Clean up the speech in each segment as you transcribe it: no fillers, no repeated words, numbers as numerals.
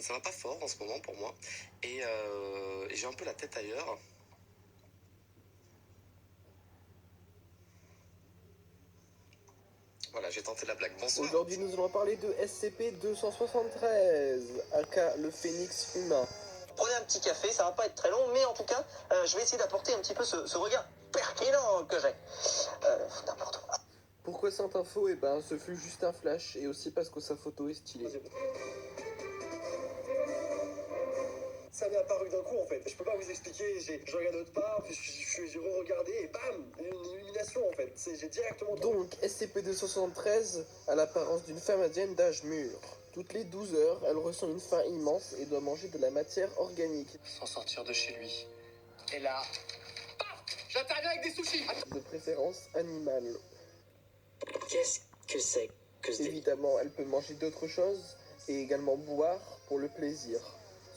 Ça va pas fort en ce moment pour moi. Et j'ai un peu la tête ailleurs. Voilà, j'ai tenté la blague. Bonsoir. Aujourd'hui, nous allons parler de SCP-273, aka le Phénix humain. Prenez un petit café, ça va pas être très long, mais en tout cas, je vais essayer d'apporter un petit peu ce regard pertinent que j'ai. N'importe quoi. Pourquoi cette info? Eh ben, ce fut juste un flash, et aussi parce que sa photo est stylée. Ça m'est apparu d'un coup en fait. Je peux pas vous expliquer. Je regarde autre part, puis j'ai re-regardé et bam, une illumination en fait. J'ai directement. Donc, SCP-273 a l'apparence d'une femme indienne d'âge mûr. Toutes les 12 heures, elle ressent une faim immense et doit manger de la matière organique. Sans sortir de chez lui. Et là, paf, j'interviens avec des sushis. De préférence animale. Qu'est-ce que c'est que ce délire? Évidemment, elle peut manger d'autres choses et également boire pour le plaisir.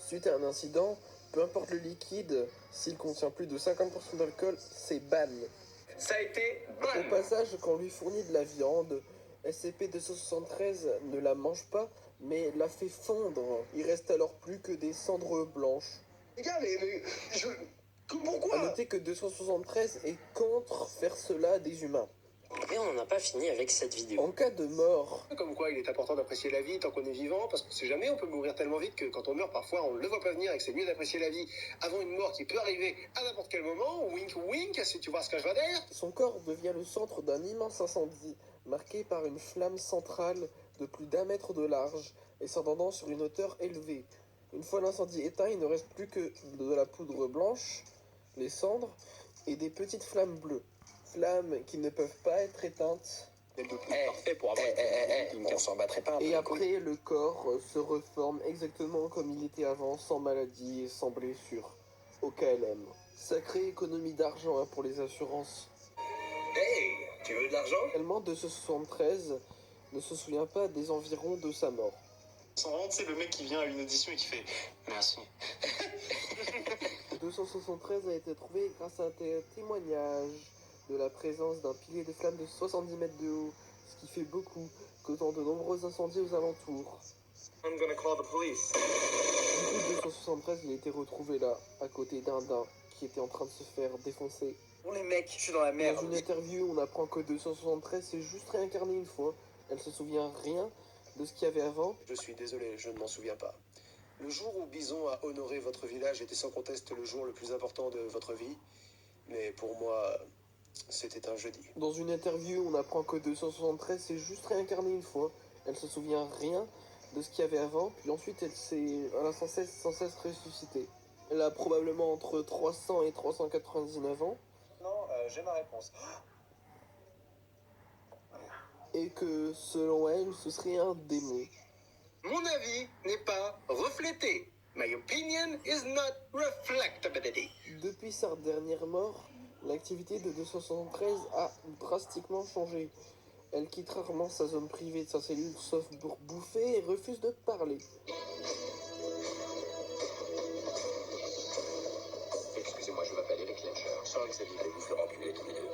Suite à un incident, peu importe le liquide, s'il contient plus de 50% d'alcool, c'est ban. Ça a été Au passage, quand on lui fournit de la viande, SCP-273 ne la mange pas, mais la fait fondre. Il reste alors plus que des cendres blanches. Les gars, mais A pourquoi? noter que 273 est contre faire cela à des humains. Et on n'en a pas fini avec cette vidéo. En cas de mort, Comme quoi, il est important d'apprécier la vie tant qu'on est vivant, parce qu'on sait jamais, on peut mourir tellement vite que quand on meurt, parfois, on ne le voit pas venir et que c'est mieux d'apprécier la vie avant une mort qui peut arriver à n'importe quel moment. Wink wink, si tu vois ce que je veux dire. son corps devient le centre d'un immense incendie, marqué par une flamme centrale de plus d'1 mètre de large et s'entendant sur une hauteur élevée. Une fois l'incendie éteint, il ne reste plus que de la poudre blanche, les cendres et des petites flammes bleues. Flammes qui ne peuvent pas être éteintes. Parfait pour avoir on s'en battrait pas un peu. Et après, le corps se reforme exactement comme il était avant, sans maladie et sans blessure. Au KLM. Sacrée économie d'argent pour les assurances. Hey, tu veux de l'argent? Également, 273 ne se souvient pas des environs de sa mort. Sans vraiment, c'est le mec qui vient à une audition et qui fait merci. 273 a été trouvé grâce à un témoignage de la présence d'un pilier de flammes de 70 mètres de haut, ce qui fait beaucoup, causant de nombreux incendies aux alentours. I'm gonna call the police. Du coup, 273, il a été retrouvé là, à côté d'un daim qui était en train de se faire défoncer. Bon les mecs, je suis dans la Dans merde. une interview, on apprend que 273 s'est juste réincarné une fois. Elle se souvient rien de ce qu'il y avait avant. Je suis désolé, je ne m'en souviens pas. Le jour où Bison a honoré votre village était sans conteste le jour le plus important de votre vie. Mais pour moi, c'était un jeudi. Dans une interview, on apprend que 273 s'est juste réincarné une fois. Elle se souvient rien de ce qu'il y avait avant, puis ensuite elle a sans cesse ressuscité. Elle a probablement entre 300 et 399 ans, Non, j'ai ma réponse. et que selon elle, ce serait un démon. Mon avis n'est pas reflété. My opinion is not reflectability. Depuis sa dernière mort, l'activité de 273 a drastiquement changé. Elle quitte rarement sa zone privée de sa cellule sauf pour bouffer et refuse de parler. Excusez-moi, je m'appelle Eric Ledger. Sans Xavier, allez vous faire enculer tous les deux.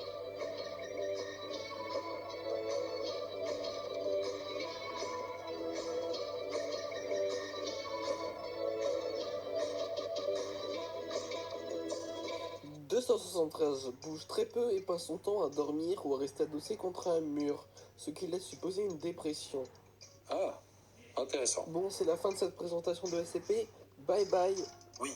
« 273 bouge très peu et passe son temps à dormir ou à rester adossé contre un mur, ce qui laisse supposer une dépression. » Ah, intéressant. Bon, c'est la fin de cette présentation de SCP. Bye bye. Oui,